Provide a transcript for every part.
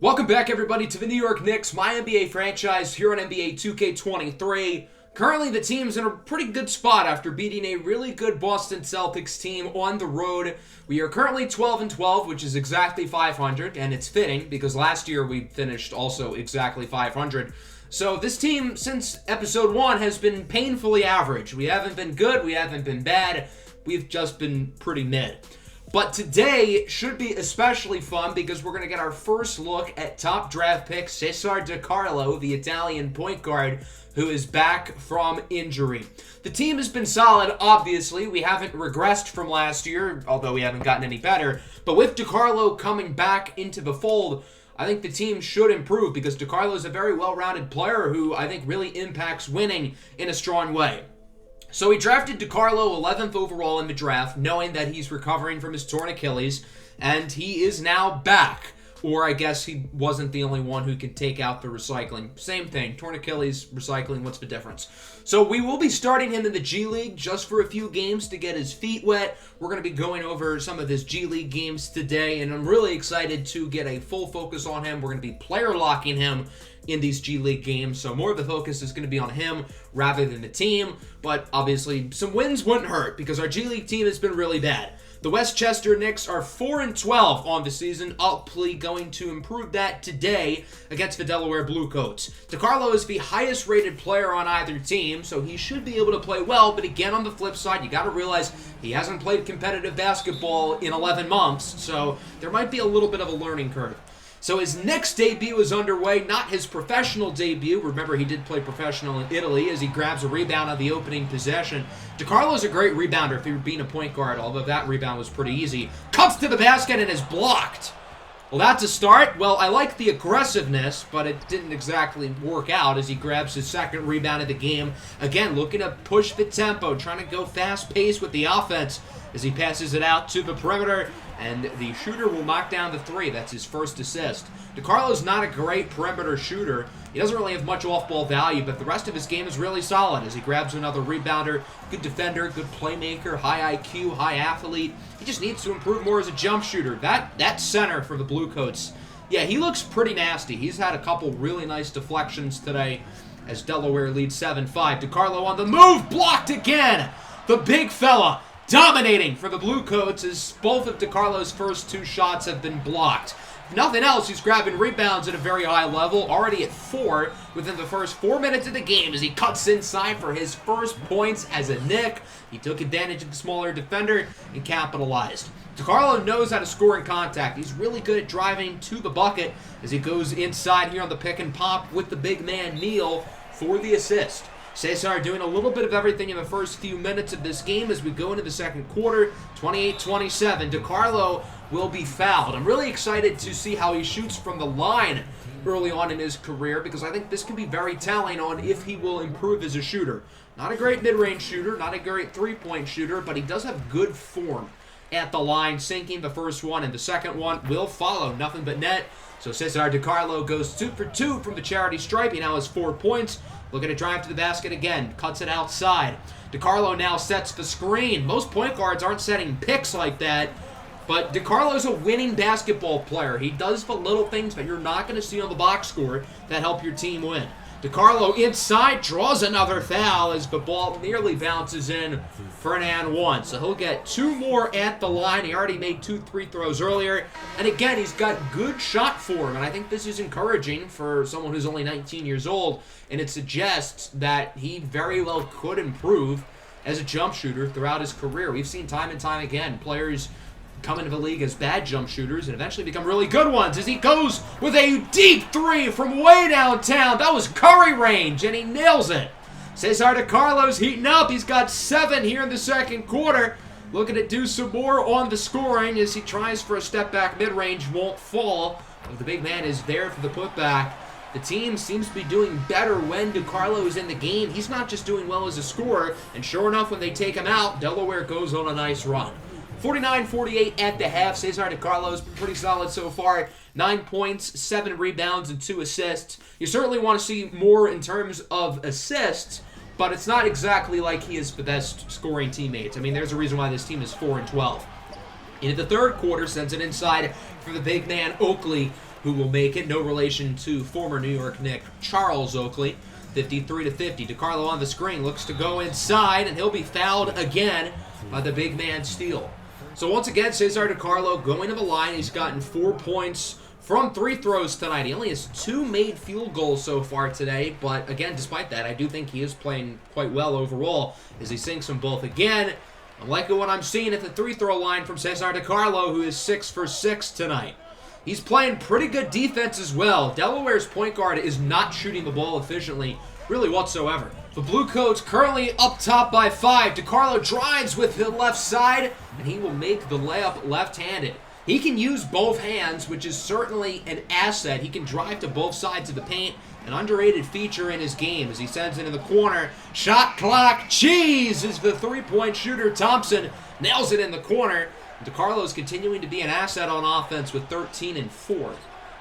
Welcome back, everybody, to the New York Knicks, MyNBA franchise here on NBA 2K23. Currently, the team's in a pretty good spot after beating a really good Boston Celtics team on the road. We are currently 12-12, which is exactly 500, and it's fitting because last year we finished also exactly 500. So this team, since episode 1, has been painfully average. We haven't been good, we haven't been bad, we've just been pretty mid. But today should be especially fun because we're going to get our first look at top draft pick Cesar DiCarlo, the Italian point guard, who is back from injury. The team has been solid, obviously. We haven't regressed from last year, although we haven't gotten any better. But with DiCarlo coming back into the fold, I think the team should improve because DiCarlo is a very well-rounded player who I think really impacts winning in a strong way. So we drafted DiCarlo 11th overall in the draft, knowing that he's recovering from his torn Achilles, and he is now back. Or I guess he wasn't the only one who could take out the recycling. Same thing, torn Achilles, recycling, what's the difference? So we will be starting him in the G League just for a few games to get his feet wet. We're going to be going over some of his G League games today, and I'm really excited to get a full focus on him. We're going to be player locking him in these G League games, so more of the focus is going to be on him rather than the team, but obviously some wins wouldn't hurt because our G League team has been really bad. The Westchester Knicks are 4-12 on the season, hopefully going to improve that today against the Delaware Bluecoats. DiCarlo is the highest rated player on either team, so he should be able to play well, but again on the flip side, you got to realize he hasn't played competitive basketball in 11 months, so there might be a little bit of a learning curve. So his Knicks debut is underway, not his professional debut. Remember, he did play professional in Italy as he grabs a rebound on the opening possession. DiCarlo is a great rebounder if he were being a point guard, although that rebound was pretty easy. Cuts to the basket and is blocked. Well, that's a start. Well, I like the aggressiveness, but it didn't exactly work out as he grabs his second rebound of the game. Again, looking to push the tempo, trying to go fast-paced with the offense as he passes it out to the perimeter, and the shooter will knock down the three. That's his first assist. DiCarlo's not a great perimeter shooter. He doesn't really have much off-ball value, but the rest of his game is really solid as he grabs another rebounder. Good defender, good playmaker, high IQ, high athlete. He just needs to improve more as a jump shooter. That center for the Bluecoats, yeah, he looks pretty nasty. He's had a couple really nice deflections today as Delaware leads 7-5. DiCarlo on the move, blocked again. The big fella dominating for the Bluecoats as both of DiCarlo's first two shots have been blocked. If nothing else, he's grabbing rebounds at a very high level, already at 4 within the first 4 minutes of the game as he cuts inside for his first points as a Knick. He took advantage of the smaller defender and capitalized. DiCarlo knows how to score in contact. He's really good at driving to the bucket as he goes inside here on the pick and pop with the big man Neal for the assist. Cesar doing a little bit of everything in the first few minutes of this game as we go into the second quarter. 28-27. DiCarlo will be fouled. I'm really excited to see how he shoots from the line early on in his career because I think this can be very telling on if he will improve as a shooter. Not a great mid-range shooter, not a great three-point shooter, but he does have good form at the line, sinking the first one, and the second one will follow. Nothing but net. So Cesar DiCarlo goes 2 for 2 from the charity stripe. He now has 4 points. Looking to drive to the basket again. Cuts it outside. DiCarlo now sets the screen. Most point guards aren't setting picks like that, but DiCarlo's a winning basketball player. He does the little things that you're not going to see on the box score that help your team win. DiCarlo inside draws another foul as the ball nearly bounces in for an and one. So he'll get 2 more at the line. He already made 2 free throws earlier. And again, he's got good shot form. And I think this is encouraging for someone who's only 19 years old. And it suggests that he very well could improve as a jump shooter throughout his career. We've seen time and time again players come into the league as bad jump shooters and eventually become really good ones as he goes with a deep 3 from way downtown. That was Curry range, and he nails it. Cesar DiCarlo's heating up. He's got 7 here in the second quarter. Looking to do some more on the scoring as he tries for a step-back mid-range. Won't fall. But the big man is there for the putback. The team seems to be doing better when DiCarlo is in the game. He's not just doing well as a scorer, and sure enough, when they take him out, Delaware goes on a nice run. 49-48 at the half. Cesar DiCarlo's been pretty solid so far. 9 points, 7 rebounds, and 2 assists. You certainly want to see more in terms of assists, but it's not exactly like he is the best scoring teammates. I mean, there's a reason why this team is 4-12. Into the third quarter, sends it inside for the big man, Oakley. who will make it. No relation to former New York Knick Charles Oakley. 53-50. DiCarlo on the screen, looks to go inside, and he'll be fouled again by the big man Steele. So once again, Cesar DiCarlo going to the line. He's gotten 4 points from 3 throws tonight. He only has 2 made field goals so far today, but again, despite that, I do think he is playing quite well overall as he sinks them both again. I'm liking what I'm seeing at the 3-throw line from Cesar DiCarlo, who is 6 for 6 tonight. He's playing pretty good defense as well. Delaware's point guard is not shooting the ball efficiently, really whatsoever. The Bluecoats currently up top by 5. DiCarlo drives with the left side, and he will make the layup left-handed. He can use both hands, which is certainly an asset. He can drive to both sides of the paint, an underrated feature in his game as he sends it in the corner. Shot clock, cheese is the 3-point shooter. Thompson nails it in the corner. DiCarlo is continuing to be an asset on offense with 13 and 4.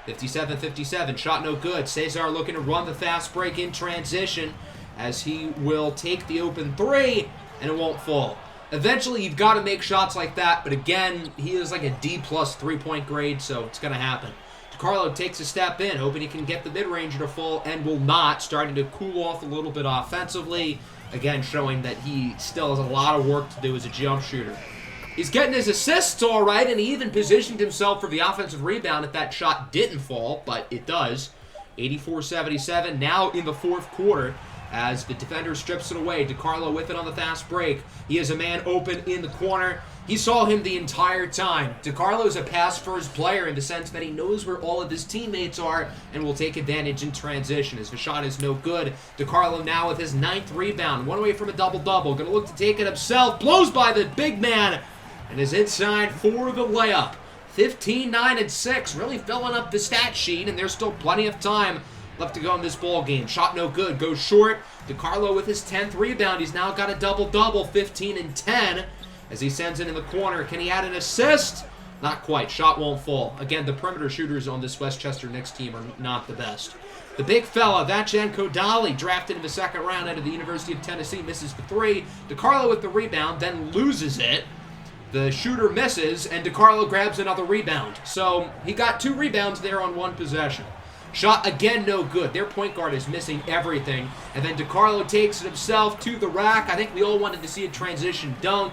57-57, shot no good. Cesar looking to run the fast break in transition as he will take the open 3, and it won't fall. Eventually, you've got to make shots like that, but again, he is like a D+ 3-point grade, so it's going to happen. DiCarlo takes a step in, hoping he can get the mid-ranger to fall, and will not, starting to cool off a little bit offensively. Again, showing that he still has a lot of work to do as a jump shooter. He's getting his assists all right, and he even positioned himself for the offensive rebound if that shot didn't fall, but it does. 84-77, now in the 4th quarter. As the defender strips it away, DiCarlo with it on the fast break. He has a man open in the corner. He saw him the entire time. DiCarlo's a pass-first player in the sense that he knows where all of his teammates are and will take advantage in transition. As the shot is no good, DiCarlo now with his 9th rebound. 1 away from a double-double. Going to look to take it himself. Blows by the big man and is inside for the layup. 15, 9, and 6. Really filling up the stat sheet, and there's still plenty of time left to go in this ball game. Shot no good. Goes short. DiCarlo with his 10th rebound. He's now got a double-double, 15 and 10, as he sends it in the corner. Can he add an assist? Not quite. Shot won't fall. Again, the perimeter shooters on this Westchester Knicks team are not the best. The big fella, Vachan Kodali, drafted in the 2nd round out of the University of Tennessee, misses the 3. DiCarlo with the rebound, then loses it. The shooter misses, and DiCarlo grabs another rebound. So he got 2 rebounds there on 1 possession. Shot again, no good. Their point guard is missing everything. And then DiCarlo takes it himself to the rack. I think we all wanted to see a transition dunk,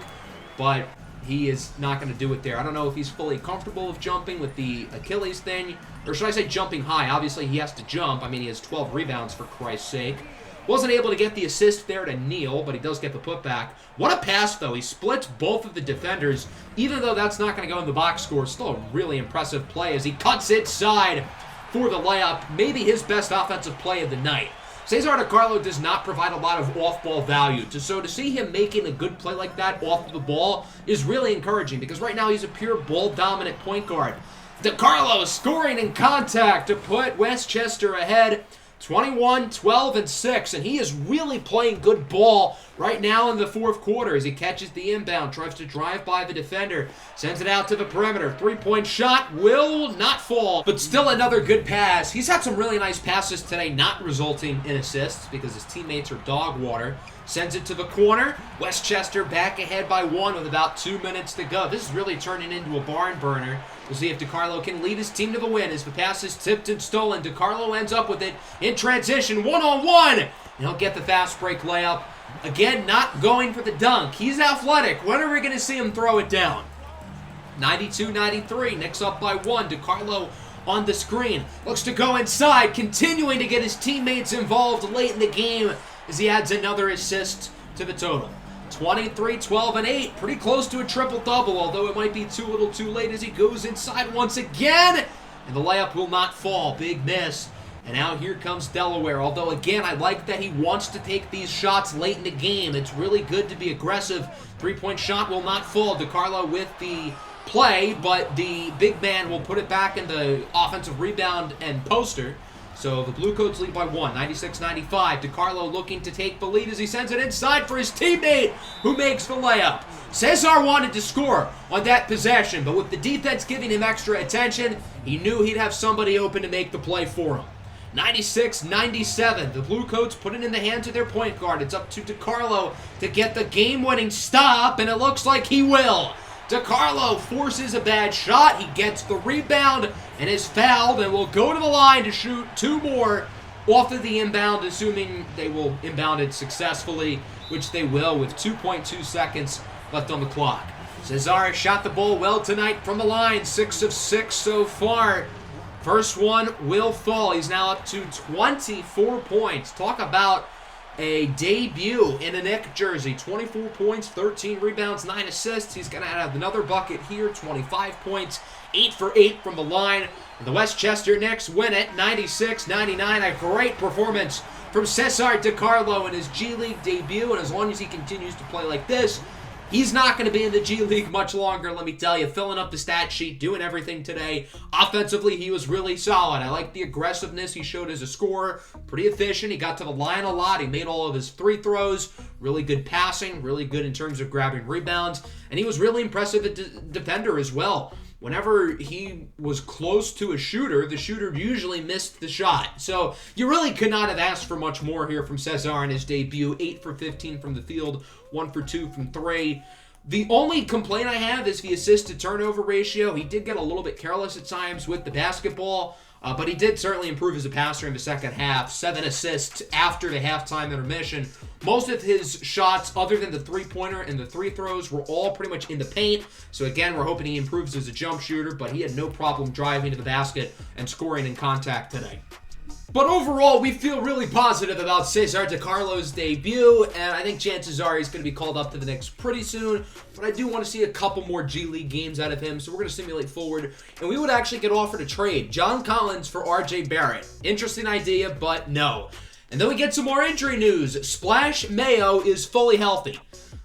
but he is not going to do it there. I don't know if he's fully comfortable with jumping with the Achilles thing, or should I say jumping high? Obviously, he has to jump. I mean, he has 12 rebounds, for Christ's sake. Wasn't able to get the assist there to Neal, but he does get the putback. What a pass, though. He splits both of the defenders. Even though that's not going to go in the box score, still a really impressive play as he cuts inside for the layup. Maybe his best offensive play of the night. Cesar DiCarlo does not provide a lot of off-ball value. So to see him making a good play like that off of the ball is really encouraging, because right now he's a pure ball-dominant point guard. DiCarlo scoring in contact to put Westchester ahead 21, 12, and 6, and he is really playing good ball right now in the 4th quarter as he catches the inbound, tries to drive by the defender, sends it out to the perimeter. 3-point shot will not fall, but still another good pass. He's had some really nice passes today, not resulting in assists because his teammates are dog water. Sends it to the corner. Westchester back ahead by 1 with about 2 minutes to go. This is really turning into a barn burner. We'll see if DiCarlo can lead his team to the win as the pass is tipped and stolen. DiCarlo ends up with it in transition, 1-on-1. And he'll get the fast break layup. Again, not going for the dunk. He's athletic. When are we going to see him throw it down? 92-93. Knicks up by 1. DiCarlo on the screen. Looks to go inside, continuing to get his teammates involved late in the game as he adds another assist to the total. 23, 12, and 8. Pretty close to a triple-double, although it might be too little too late as he goes inside once again. And the layup will not fall. Big miss. And now here comes Delaware. Although, again, I like that he wants to take these shots late in the game. It's really good to be aggressive. 3-point shot will not fall. DiCarlo with the play, but the big man will put it back in the offensive rebound and poster. So the Bluecoats lead by 1, 96-95. DiCarlo looking to take the lead as he sends it inside for his teammate, who makes the layup. Cesar wanted to score on that possession, but with the defense giving him extra attention, he knew he'd have somebody open to make the play for him. 96-97. The Bluecoats put it in the hands of their point guard. It's up to DiCarlo to get the game-winning stop, and it looks like he will. DiCarlo forces a bad shot. He gets the rebound and is fouled and will go to the line to shoot 2 more off of the inbound, assuming they will inbound it successfully, which they will with 2.2 seconds left on the clock. Cesar shot the ball well tonight from the line, 6 of 6 so far. First one will fall. He's now up to 24 points. Talk about a debut in a Knicks jersey. 24 points, 13 rebounds, 9 assists. He's going to have another bucket here, 25 points, 8 for 8 from the line. And the Westchester Knicks win it, 96-99. A great performance from Cesar DiCarlo in his G League debut. And as long as he continues to play like this, he's not going to be in the G League much longer, let me tell you. Filling up the stat sheet, doing everything today. Offensively, he was really solid. I like the aggressiveness he showed as a scorer. Pretty efficient. He got to the line a lot. He made all of his free throws. Really good passing. Really good in terms of grabbing rebounds. And he was really impressive at defender as well. Whenever he was close to a shooter, the shooter usually missed the shot. So you really could not have asked for much more here from Cesar in his debut. 8 for 15 from the field, 1 for 2 from 3. The only complaint I have is the assist-to-turnover ratio. He did get a little bit careless at times with the basketball, but he did certainly improve as a passer in the second half. 7 assists after the halftime intermission. Most of his shots, other than the three-pointer and the free throws, were all pretty much in the paint. So again, we're hoping he improves as a jump shooter, but he had no problem driving to the basket and scoring in contact today. But overall, we feel really positive about Cesar DiCarlo's debut, and I think chances are he's going to be called up to the Knicks pretty soon. But I do want to see a couple more G League games out of him, so we're going to simulate forward. And we would actually get offered a trade. John Collins for RJ Barrett. Interesting idea, but no. And then we get some more injury news. Splash Mayo is fully healthy.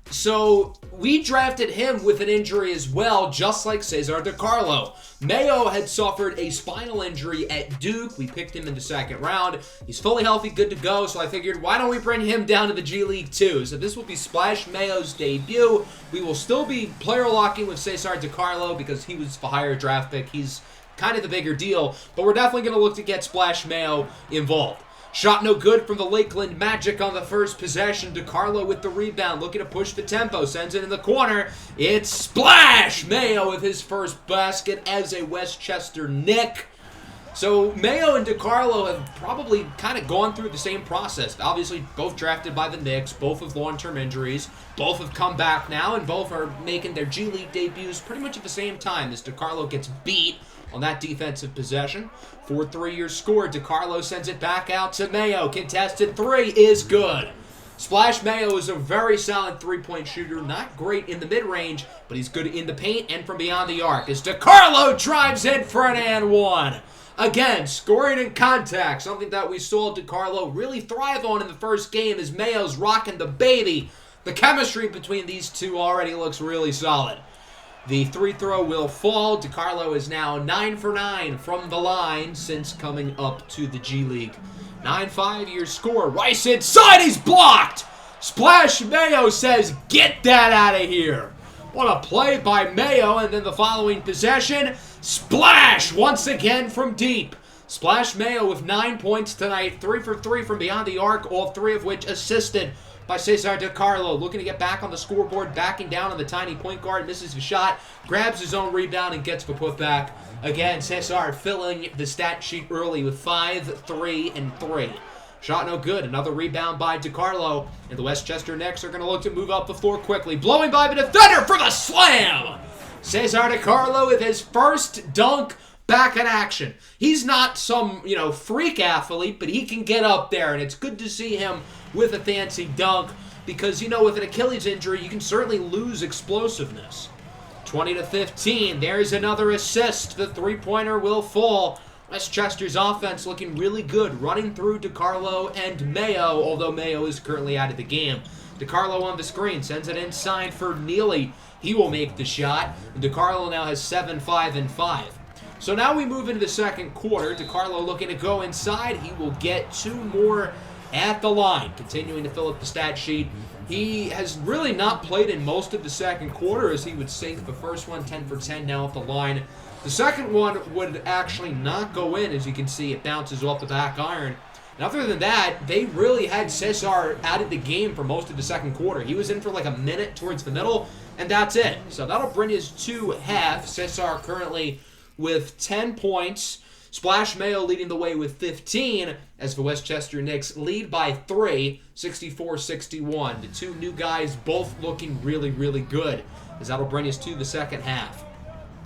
So we drafted him with an injury as well, just like Cesar DiCarlo. Mayo had suffered a spinal injury at Duke. We picked him in the second round. He's fully healthy, good to go, so I figured, why don't we bring him down to the G League too? So this will be Splash Mayo's debut. We will still be player locking with Cesar DiCarlo because he was the higher draft pick. He's kind of the bigger deal, but we're definitely going to look to get Splash Mayo involved. Shot no good from the Lakeland Magic on the first possession. DiCarlo with the rebound, looking to push the tempo, sends it in the corner. It's Splash Mayo with his first basket as a Westchester Knick. So Mayo and DiCarlo have probably kind of gone through the same process. Obviously, both drafted by the Knicks, both with long-term injuries. Both have come back now, and both are making their G League debuts pretty much at the same time as DiCarlo gets beat on that defensive possession. 4 3-year score. DiCarlo sends it back out to Mayo. Contested 3 is good. Splash Mayo is a very solid three-point shooter. Not great in the mid-range, but he's good in the paint and from beyond the arc. As DiCarlo drives in for an and one. Again, scoring in contact, something that we saw DiCarlo really thrive on in the first game as Mayo's rocking the baby. The chemistry between these two already looks really solid. The free throw will fall. DiCarlo is now 9 for 9 from the line since coming up to the G League. 9 5-year score. Rice inside. He's blocked. Splash Mayo says, get that out of here. What a play by Mayo. And then the following possession. Splash once again from deep. Splash Mayo with 9 points tonight. 3 for 3 from beyond the arc. All 3 of which assisted by Cesar DiCarlo, looking to get back on the scoreboard, backing down on the tiny point guard, misses the shot, grabs his own rebound, and gets the putback. Again, Cesar filling the stat sheet early with 5, 3, and 3. Shot no good. Another rebound by DiCarlo, and the Westchester Knicks are going to look to move up the floor quickly. Blowing by the defender for the slam! Cesar DiCarlo with his first dunk back in action. He's not some, freak athlete, but he can get up there, and it's good to see him with a fancy dunk because, with an Achilles injury, you can certainly lose explosiveness. 20-15. There's another assist. The three-pointer will fall. Westchester's offense looking really good, running through DiCarlo and Mayo, although Mayo is currently out of the game. DiCarlo on the screen, sends it inside for Neely. He will make the shot, and DiCarlo now has 7, 5, and 5. So now we move into the second quarter. DiCarlo looking to go inside. He will get 2 more at the line, continuing to fill up the stat sheet. He has really not played in most of the second quarter as he would sink the first one, 10 for 10 now at the line. The second one would actually not go in. As you can see, it bounces off the back iron. And other than that, they really had Cesar out of the game for most of the second quarter. He was in for like a minute towards the middle, and that's it. So that'll bring us to half. Cesar currently with 10 points. Splash Mayo leading the way with 15 as the Westchester Knicks lead by 3, 64-61. The two new guys both looking really, really good, as that'll bring us to the second half.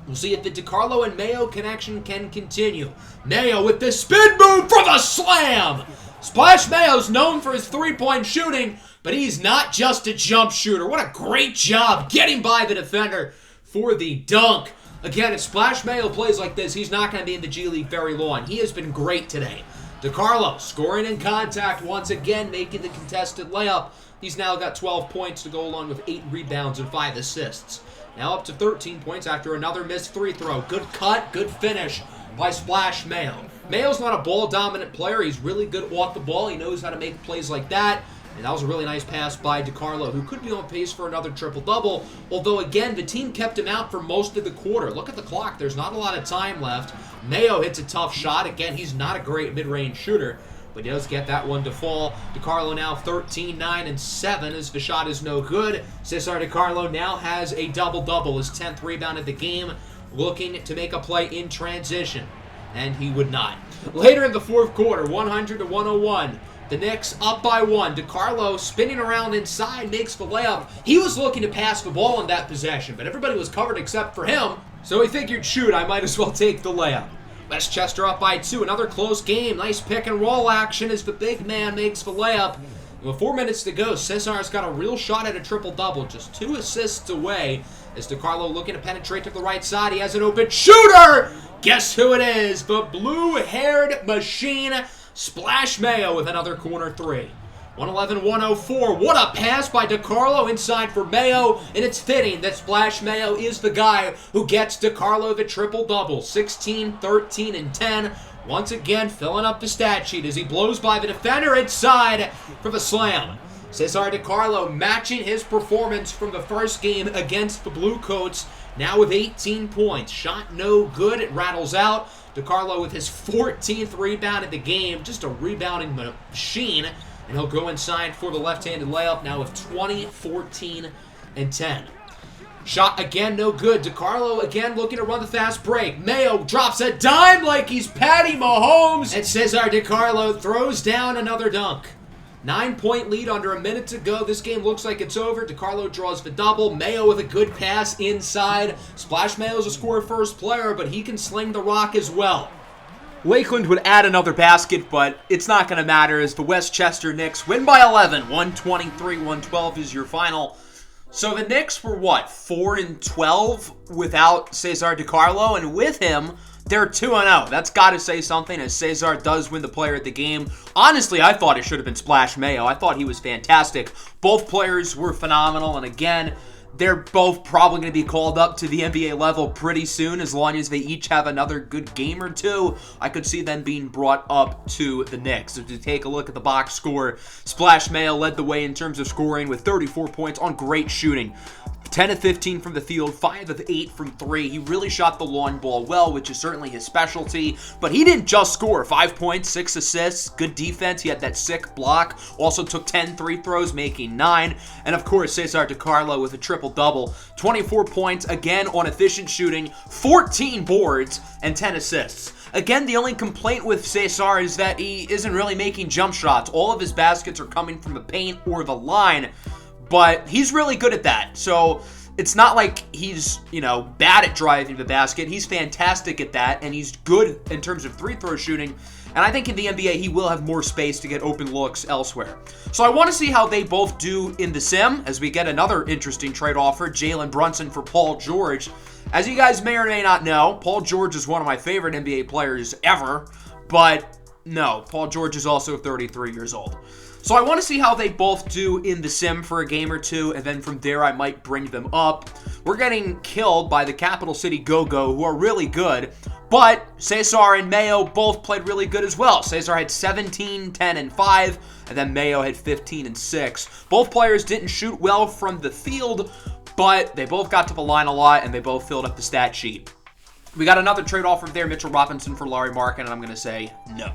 We'll see if the DiCarlo and Mayo connection can continue. Mayo with the spin move for the slam! Splash Mayo's known for his three-point shooting, but he's not just a jump shooter. What a great job getting by the defender for the dunk. Again, if Splash Mayo plays like this, he's not going to be in the G League very long. He has been great today. DiCarlo scoring in contact once again, making the contested layup. He's now got 12 points to go along with 8 rebounds and 5 assists. Now up to 13 points after another missed free throw. Good cut, good finish by Splash Mayo. Mayo's not a ball-dominant player. He's really good off the ball. He knows how to make plays like that. And that was a really nice pass by DiCarlo, who could be on pace for another triple-double. Although, again, the team kept him out for most of the quarter. Look at the clock. There's not a lot of time left. Mayo hits a tough shot. Again, he's not a great mid-range shooter, but he does get that one to fall. DiCarlo now 13, 9, and 7 as the shot is no good. Cesar DiCarlo now has a double-double, his 10th rebound of the game, looking to make a play in transition. And he would not. Later in the fourth quarter, 100-101. The Knicks up by 1. DiCarlo spinning around inside, makes the layup. He was looking to pass the ball in that possession, but everybody was covered except for him. So he figured, shoot, I might as well take the layup. Westchester up by 2. Another close game. Nice pick and roll action as the big man makes the layup. With 4 minutes to go, Cesar's got a real shot at a triple-double. Just 2 assists away as DiCarlo looking to penetrate to the right side. He has an open shooter! Guess who it is? The blue-haired machine, Splash Mayo, with another corner 3. 111-104. What a pass by DiCarlo inside for Mayo, and it's fitting that Splash Mayo is the guy who gets DiCarlo the triple-double. 16, 13, and 10. Once again, filling up the stat sheet as he blows by the defender inside for the slam. Cesar DiCarlo matching his performance from the first game against the Bluecoats, now with 18 points. Shot no good, it rattles out. DiCarlo with his 14th rebound of the game, just a rebounding machine. And he'll go inside for the left-handed layup now with 20, 14, and 10. Shot again, no good. DiCarlo again looking to run the fast break. Mayo drops a dime like he's Patty Mahomes. And Cesar DiCarlo throws down another dunk. 9-point lead under a minute to go. This game looks like it's over. DiCarlo draws the double. Mayo with a good pass inside. Splash Mayo's a score-first player, but he can sling the rock as well. Lakeland would add another basket, but it's not going to matter as the Westchester Knicks win by 11. 123-112 is your final. So the Knicks were, what, 4-12 without Cesar DiCarlo, and with him, they're 2-0. That's got to say something, as Cesar does win the player of the game. Honestly, I thought it should have been Splash Mayo. I thought he was fantastic. Both players were phenomenal, and again, they're both probably going to be called up to the NBA level pretty soon, as long as they each have another good game or two. I could see them being brought up to the Knicks. So to take a look at the box score, Splash Mayo led the way in terms of scoring with 34 points on great shooting. 10 of 15 from the field, 5 of 8 from 3. He really shot the long ball well, which is certainly his specialty. But he didn't just score. 5 points, 6 assists, good defense. He had that sick block. Also took 10 free throws, making 9. And of course, Cesar DiCarlo with a triple-double. 24 points, again on efficient shooting, 14 boards, and 10 assists. Again, the only complaint with Cesar is that he isn't really making jump shots. All of his baskets are coming from the paint or the line. But he's really good at that. So it's not like he's, bad at driving the basket. He's fantastic at that, and he's good in terms of free-throw shooting. And I think in the NBA, he will have more space to get open looks elsewhere. So I want to see how they both do in the sim, as we get another interesting trade offer, Jalen Brunson for Paul George. As you guys may or may not know, Paul George is one of my favorite NBA players ever. But no, Paul George is also 33 years old. So I want to see how they both do in the sim for a game or two, and then from there I might bring them up. We're getting killed by the Capital City Go-Go, who are really good, but Cesar and Mayo both played really good as well. Cesar had 17, 10, and 5, and then Mayo had 15 and 6. Both players didn't shoot well from the field, but they both got to the line a lot, and they both filled up the stat sheet. We got another trade offer there, Mitchell Robinson for Larry Markin, and I'm going to say no.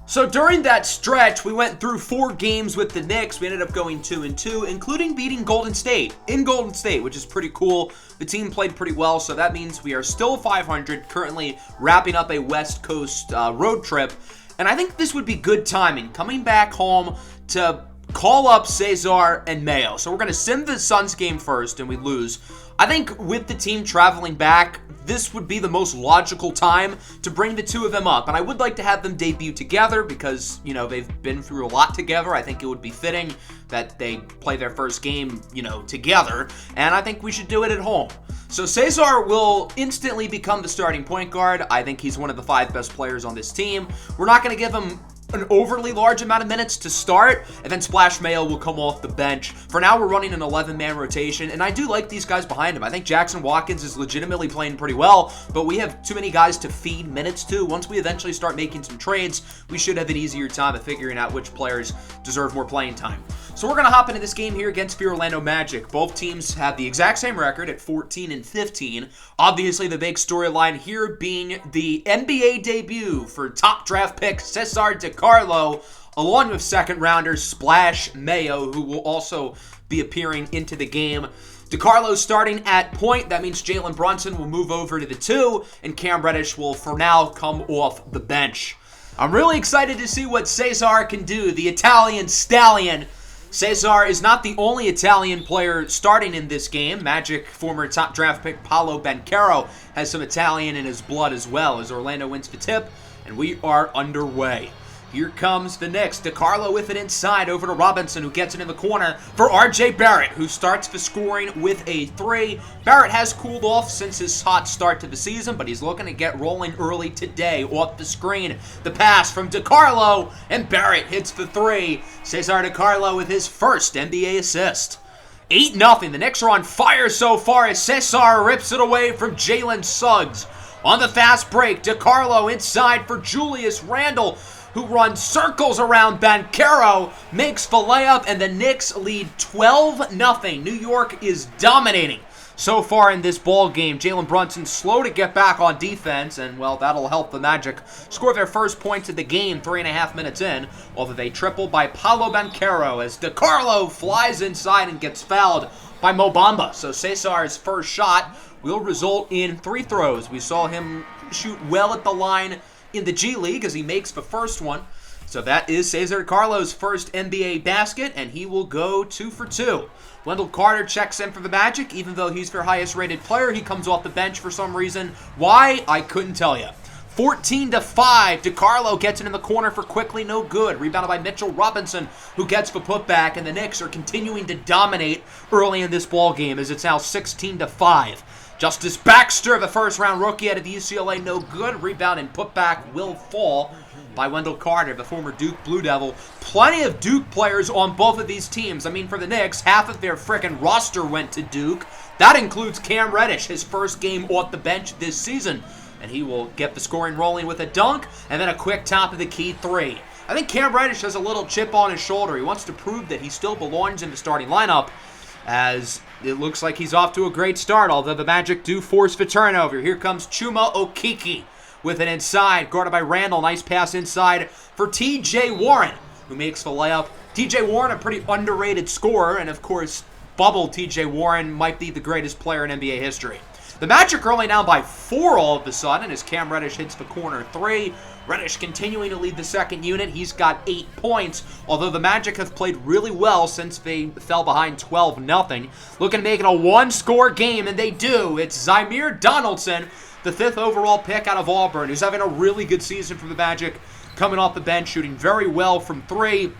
So during that stretch, we went through 4 games with the Knicks. We ended up going 2-2, including beating Golden State in Golden State, which is pretty cool. The team played pretty well, so that means we are still 500, currently wrapping up a West Coast road trip. And I think this would be good timing, coming back home to call up Cesar and Mayo. So we're going to sim the Suns game first, and we lose. I think with the team traveling back, this would be the most logical time to bring the two of them up. And I would like to have them debut together because, you know, they've been through a lot together. I think it would be fitting that they play their first game, you know, together. And I think we should do it at home. So Cesar will instantly become the starting point guard. I think he's one of the 5 best players on this team. We're not going to give him an overly large amount of minutes to start, and then Splash Mayo will come off the bench. For now, we're running an 11-man rotation, and I do like these guys behind him. I think Jackson Watkins is legitimately playing pretty well, but we have too many guys to feed minutes to. Once we eventually start making some trades, we should have an easier time of figuring out which players deserve more playing time. So we're going to hop into this game here against the Orlando Magic. Both teams have the exact same record at 14-15. Obviously, the big storyline here being the NBA debut for top draft pick Cesar DiCarlo, along with second rounder Splash Mayo, who will also be appearing into the game. DiCarlo starting at point. That means Jalen Brunson will move over to the 2, and Cam Reddish will, for now, come off the bench. I'm really excited to see what Cesar can do, the Italian stallion. Cesar is not the only Italian player starting in this game. Magic former top draft pick Paolo Banchero has some Italian in his blood as well, as Orlando wins the tip, and we are underway. Here comes the Knicks. DiCarlo with it inside over to Robinson, who gets it in the corner for R.J. Barrett, who starts the scoring with a 3. Barrett has cooled off since his hot start to the season, but he's looking to get rolling early today. Off the screen, the pass from DiCarlo, and Barrett hits the 3. Cesar DiCarlo with his first NBA assist. 8-0. The Knicks are on fire so far as Cesar rips it away from Jalen Suggs. On the fast break, DiCarlo inside for Julius Randle, who runs circles around Banchero, makes the layup, and the Knicks lead 12-0. New York is dominating so far in this ball game. Jalen Brunson slow to get back on defense, and, well, that'll help the Magic score their first points of the game 3.5 minutes in, although they triple by Paolo Banchero as DiCarlo flies inside and gets fouled by Mo Bamba. So Cesar's first shot will result in 3 throws. We saw him shoot well at the line in the G League as he makes the first one. So that is Cesar DiCarlo's first NBA basket, and he will go 2 for 2. Wendell Carter checks in for the Magic. Even though he's their highest rated player, he comes off the bench for some reason. Why? I couldn't tell you. 14-5. DiCarlo gets it in the corner for Quickly, no good. Rebounded by Mitchell Robinson, who gets the putback, and the Knicks are continuing to dominate early in this ball game as it's now 16-5. Justice Baxter, the first-round rookie out of the UCLA, no good. Rebound and putback will fall by Wendell Carter, the former Duke Blue Devil. Plenty of Duke players on both of these teams. I mean, for the Knicks, half of their frickin' roster went to Duke. That includes Cam Reddish, his first game off the bench this season. And he will get the scoring rolling with a dunk and then a quick top-of-the-key 3. I think Cam Reddish has a little chip on his shoulder. He wants to prove that he still belongs in the starting lineup, as it looks like he's off to a great start, although the Magic do force the turnover. Here comes Chuma Okeke with it inside, guarded by Randle. Nice pass inside for T.J. Warren, who makes the layup. T.J. Warren, a pretty underrated scorer, and of course, bubble T.J. Warren might be the greatest player in NBA history. The Magic are only down by 4 all of a sudden as Cam Reddish hits the corner 3. Reddish continuing to lead the second unit. He's got 8 points, although the Magic have played really well since they fell behind 12-0. Looking to make it a 1-score game, and they do. It's Zymeir Donaldson, the 5th overall pick out of Auburn, who's having a really good season for the Magic, coming off the bench, shooting very well from 3,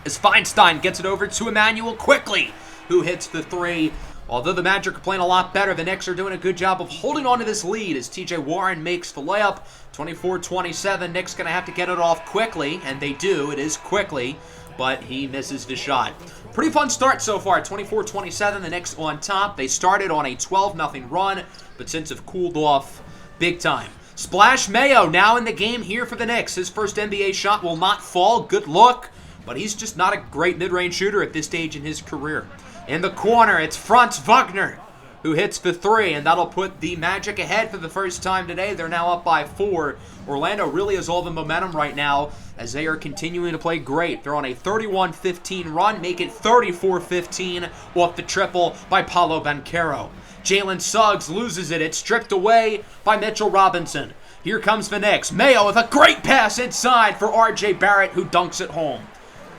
as Feinstein gets it over to Emmanuel Quickly, who hits the 3. Although the Magic are playing a lot better, the Knicks are doing a good job of holding on to this lead as T.J. Warren makes the layup. 24-27, Knicks going to have to get it off quickly, and they do. It is quickly, but he misses the shot. Pretty fun start so far. 24-27, the Knicks on top. They started on a 12-0 run, but since have cooled off big time. Splash Mayo now in the game here for the Knicks. His first NBA shot will not fall. Good look, but he's just not a great mid-range shooter at this stage in his career. In the corner, it's Franz Wagner, who hits the 3, and that'll put the Magic ahead for the first time today. They're now up by 4. Orlando really has all the momentum right now as they are continuing to play great. They're on a 31-15 run, make it 34-15 off the triple by Paolo Banchero. Jalen Suggs loses it. It's stripped away by Mitchell Robinson. Here comes the Knicks. Mayo with a great pass inside for R.J. Barrett, who dunks it home.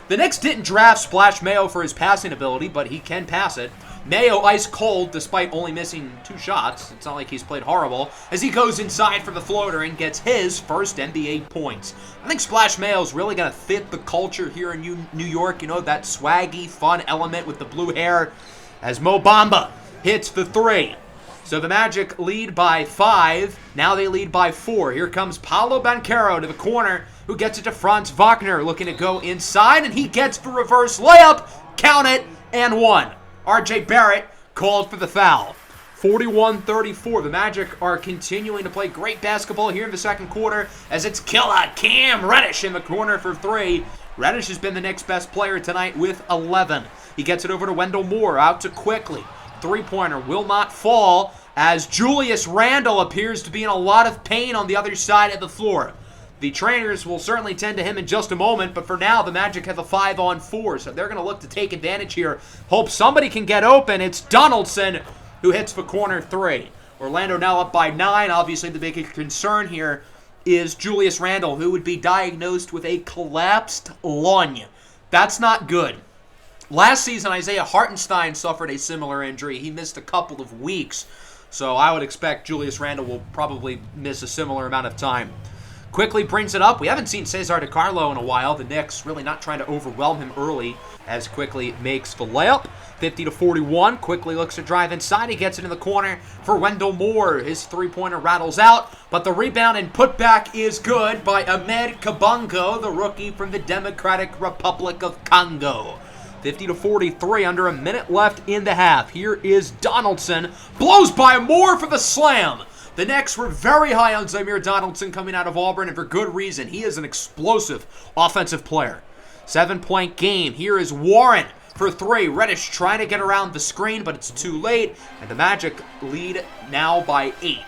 The Knicks didn't draft Splash Mayo for his passing ability, but he can pass it. Mayo ice cold despite only missing 2 shots. It's not like he's played horrible as he goes inside for the floater and gets his first NBA points. I think Splash Mayo's really going to fit the culture here in New York. You know, that swaggy, fun element with the blue hair as Mo Bamba hits the 3. So the Magic lead by 5. Now they lead by 4. Here comes Paolo Banchero to the corner, who gets it to Franz Wagner, looking to go inside, and he gets the reverse layup. Count it, and 1. R.J. Barrett called for the foul. 41-34. The Magic are continuing to play great basketball here in the second quarter as it's killer Cam Reddish in the corner for 3. Reddish has been the Knicks' best player tonight with 11. He gets it over to Wendell Moore, out to Quickly. Three-pointer will not fall as Julius Randle appears to be in a lot of pain on the other side of the floor. The trainers will certainly tend to him in just a moment, but for now, the Magic have a 5-on-4, so they're going to look to take advantage here. Hope somebody can get open. It's Donaldson who hits the corner 3. Orlando now up by 9. Obviously, the big concern here is Julius Randle, who would be diagnosed with a collapsed lung. That's not good. Last season, Isaiah Hartenstein suffered a similar injury. He missed a couple of weeks, so I would expect Julius Randle will probably miss a similar amount of time. Quickly brings it up. We haven't seen Cesar DiCarlo in a while. The Knicks really not trying to overwhelm him early as Quickly makes the layup. 50-41. Quickly looks to drive inside. He gets it in the corner for Wendell Moore. His three-pointer rattles out, but the rebound and putback is good by Ahmed Kabongo, the rookie from the Democratic Republic of Congo. 50-43, under a minute left in the half. Here is Donaldson. Blows by Moore for the slam. The Knicks were very high on Zamir Donaldson coming out of Auburn, and for good reason. He is an explosive offensive player. 7-point game. Here is Warren for 3. Reddish trying to get around the screen, but it's too late, and the Magic lead now by 8.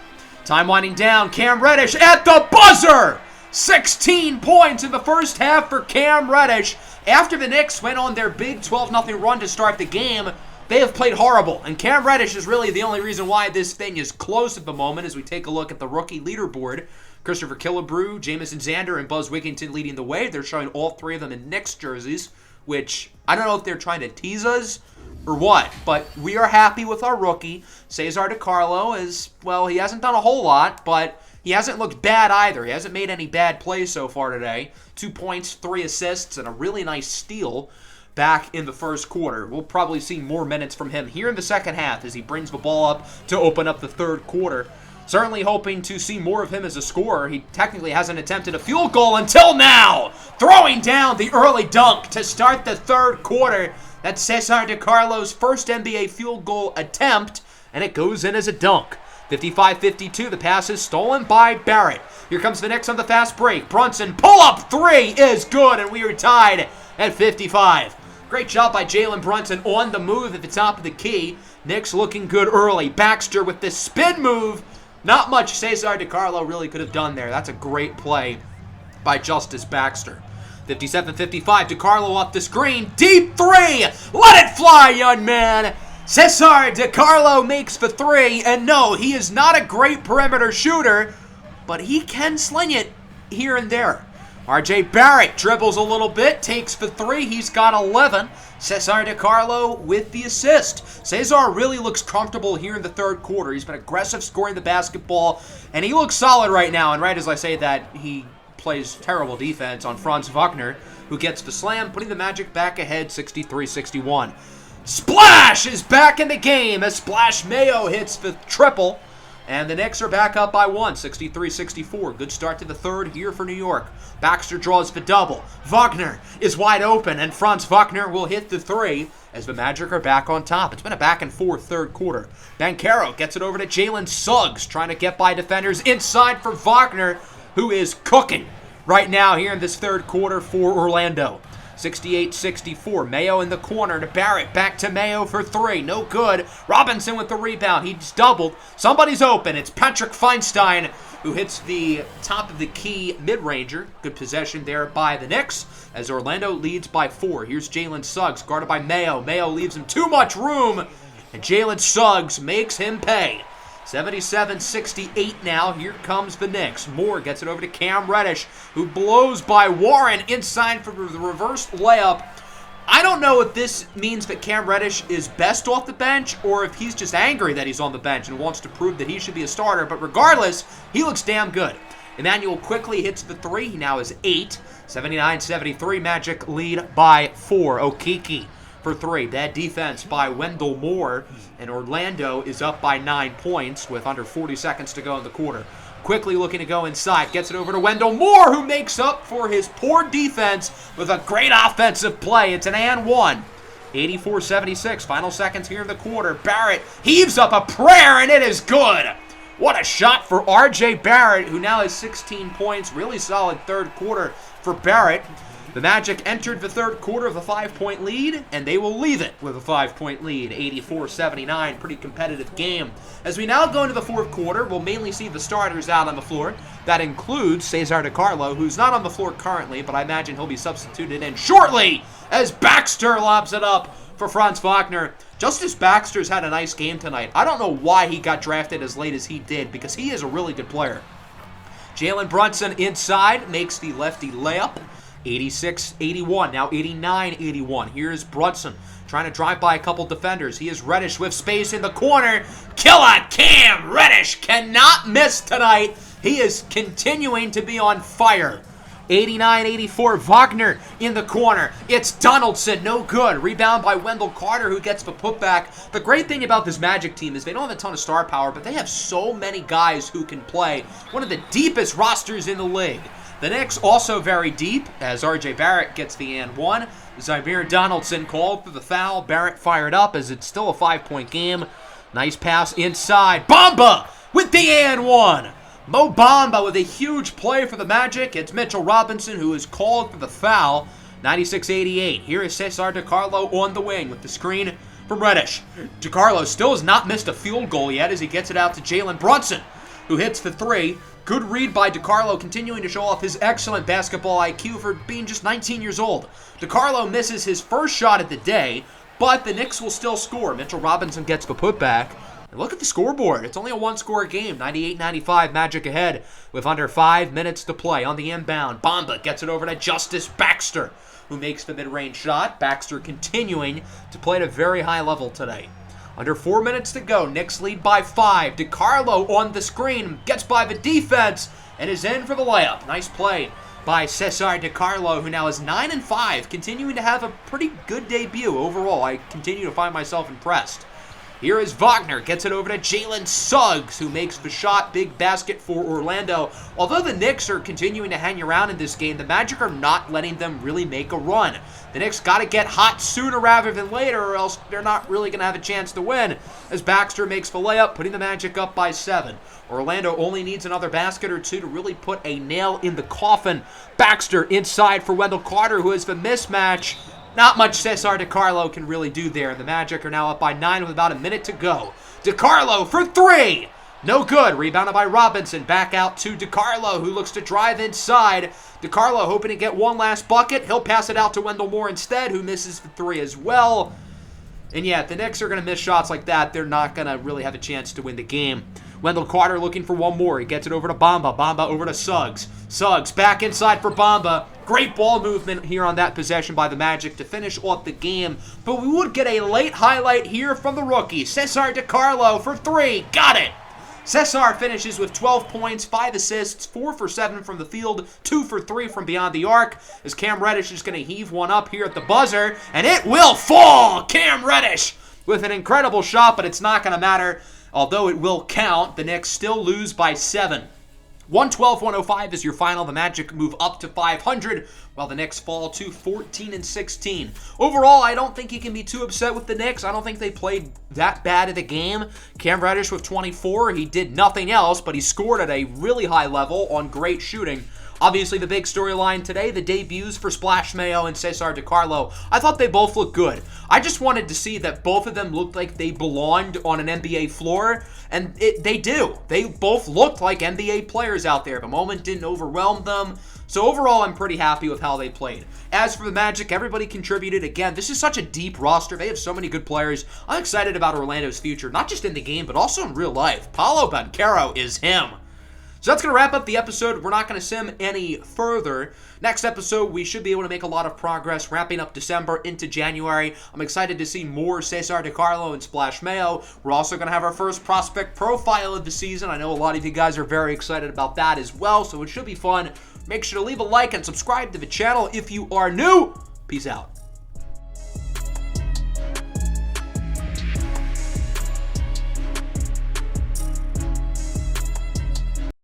Time winding down. Cam Reddish at the buzzer! 16 points in the first half for Cam Reddish. After the Knicks went on their big 12-0 run to start the game, they have played horrible, and Cam Reddish is really the only reason why this thing is close at the moment as we take a look at the rookie leaderboard. Christopher Killebrew, Jamison Zander, and Buzz Wigginton leading the way. They're showing all 3 of them in Knicks jerseys, which I don't know if they're trying to tease us or what, but we are happy with our rookie. Cesar DiCarlo is, well, he hasn't done a whole lot, but he hasn't looked bad either. He hasn't made any bad plays so far today. 2 points, 3 assists, and a really nice steal back in the first quarter. We'll probably see more minutes from him here in the second half as he brings the ball up to open up the third quarter. Certainly hoping to see more of him as a scorer. He technically hasn't attempted a field goal until now. Throwing down the early dunk to start the third quarter. That's Cesar DiCarlo's first NBA field goal attempt, and it goes in as a dunk. 55-52, the pass is stolen by Barrett. Here comes the Knicks on the fast break. Brunson, pull-up 3 is good, and we are tied at 55. Great job by Jalen Brunson on the move at the top of the key. Knicks looking good early. Baxter with the spin move. Not much Cesar DiCarlo really could have done there. That's a great play by Justice Baxter. 57-55, DiCarlo off the screen. Deep 3! Let it fly, young man! Cesar DiCarlo makes the 3, and no, he is not a great perimeter shooter, but he can sling it here and there. R.J. Barrett dribbles a little bit, takes the 3, he's got 11. Cesar DiCarlo with the assist. Cesar really looks comfortable here in the third quarter. He's been aggressive scoring the basketball, and he looks solid right now. And right as I say that, he plays terrible defense on Franz Wagner, who gets the slam, putting the Magic back ahead 63-61. Splash is back in the game as Splash Mayo hits the triple. And the Knicks are back up by 1, 63-64. Good start to the third here for New York. Baxter draws the double. Wagner is wide open, and Franz Wagner will hit the 3 as the Magic are back on top. It's been a back-and-forth third quarter. Banchero gets it over to Jalen Suggs, trying to get by defenders inside for Wagner, who is cooking right now here in this third quarter for Orlando. 68-64. Mayo in the corner to Barrett. Back to Mayo for three. No good. Robinson with the rebound. He's doubled. Somebody's open. It's Patrick Feinstein who hits the top of the key mid-ranger. Good possession there by the Knicks as Orlando leads by 4. Here's Jalen Suggs guarded by Mayo. Mayo leaves him too much room, and Jalen Suggs makes him pay. 77-68 now. Here comes the Knicks. Moore gets it over to Cam Reddish, who blows by Warren inside for the reverse layup. I don't know if this means that Cam Reddish is best off the bench or if he's just angry that he's on the bench and wants to prove that he should be a starter. But regardless, he looks damn good. Emmanuel quickly hits the three. He now is 8. 79-73. Magic lead by 4. Okeke for 3. That defense by Wendell Moore, and Orlando is up by 9 points with under 40 seconds to go in the quarter. Quickly looking to go inside, gets it over to Wendell Moore, who makes up for his poor defense with a great offensive play. It's an and one. 84-76, final seconds here in the quarter. Barrett heaves up a prayer, and it is good. What a shot for R.J. Barrett, who now has 16 points. Really solid third quarter for Barrett. The Magic entered the third quarter with a 5-point lead, and they will leave it with a 5-point lead. 84-79, pretty competitive game. As we now go into the fourth quarter, we'll mainly see the starters out on the floor. That includes Cesar DiCarlo, who's not on the floor currently, but I imagine he'll be substituted in shortly as Baxter lobs it up for Franz Wagner. Justice Baxter's had a nice game tonight. I don't know why he got drafted as late as he did, because he is a really good player. Jalen Brunson inside makes the lefty layup. 86-81, now 89-81. Here's Brunson trying to drive by a couple defenders. He is Reddish with space in the corner. Killer Cam Reddish cannot miss tonight. He is continuing to be on fire. 89-84, Wagner in the corner. It's Donaldson, no good. Rebound by Wendell Carter, who gets the putback. The great thing about this Magic team is they don't have a ton of star power, but they have so many guys who can play. One of the deepest rosters in the league. The Knicks also very deep as R.J. Barrett gets the and one. Zybeer Donaldson called for the foul. Barrett fired up as it's still a 5-point game. Nice pass inside. Bamba with the and one. Mo Bamba with a huge play for the Magic. It's Mitchell Robinson who is called for the foul. 96-88. Here is Cesar DiCarlo on the wing with the screen from Reddish. DiCarlo still has not missed a field goal yet as he gets it out to Jalen Brunson, who hits the three. Good read by DiCarlo, continuing to show off his excellent basketball IQ for being just 19 years old. DiCarlo misses his first shot of the day, but the Knicks will still score. Mitchell Robinson gets the putback. And look at the scoreboard. It's only a one-score game. 98-95, Magic ahead with under 5 minutes to play. On the inbound, Bamba gets it over to Justice Baxter, who makes the mid-range shot. Baxter continuing to play at a very high level today. Under 4 minutes to go, Knicks lead by 5. DiCarlo on the screen, gets by the defense, and is in for the layup. Nice play by Cesar DiCarlo, who now is 9-5, continuing to have a pretty good debut overall. I continue to find myself impressed. Here is Wagner, gets it over to Jalen Suggs, who makes the shot. Big basket for Orlando. Although the Knicks are continuing to hang around in this game, the Magic are not letting them really make a run. The Knicks got to get hot sooner rather than later, or else they're not really going to have a chance to win, as Baxter makes the layup, putting the Magic up by 7. Orlando only needs another basket or two to really put a nail in the coffin. Baxter inside for Wendell Carter, who has the mismatch. Not much Cesar DiCarlo can really do there. The Magic are now up by 9 with about a minute to go. DiCarlo for 3. No good. Rebounded by Robinson. Back out to DiCarlo, who looks to drive inside. DiCarlo hoping to get one last bucket. He'll pass it out to Wendell Moore instead, who misses the 3 as well. And yeah, if the Knicks are going to miss shots like that, they're not going to really have a chance to win the game. Wendell Carter looking for one more. He gets it over to Bamba. Bamba over to Suggs. Suggs back inside for Bamba. Great ball movement here on that possession by the Magic to finish off the game. But we would get a late highlight here from the rookie. Cesar DiCarlo for 3. Got it. Cesar finishes with 12 points, 5 assists, 4 for 7 from the field, 2 for 3 from beyond the arc, as Cam Reddish is going to heave one up here at the buzzer, and it will fall! Cam Reddish with an incredible shot, but it's not going to matter. Although it will count, the Knicks still lose by 7. 112-105 is your final. The Magic move up to 500, while the Knicks fall to 14-16. Overall, I don't think you can be too upset with the Knicks. I don't think they played that bad of the game. Cam Reddish with 24. He did nothing else, but he scored at a really high level on great shooting. Obviously, the big storyline today, the debuts for Splash Mayo and Cesar DiCarlo. I thought they both looked good. I just wanted to see that both of them looked like they belonged on an NBA floor, and they do. They both looked like NBA players out there. The moment didn't overwhelm them. So overall, I'm pretty happy with how they played. As for the Magic, everybody contributed. Again, this is such a deep roster. They have so many good players. I'm excited about Orlando's future, not just in the game, but also in real life. Paolo Banchero is him. So that's going to wrap up the episode. We're not going to sim any further. Next episode, we should be able to make a lot of progress, wrapping up December into January. I'm excited to see more Cesar DiCarlo and Splash Mayo. We're also going to have our first prospect profile of the season. I know a lot of you guys are very excited about that as well, so it should be fun. Make sure to leave a like and subscribe to the channel if you are new. Peace out.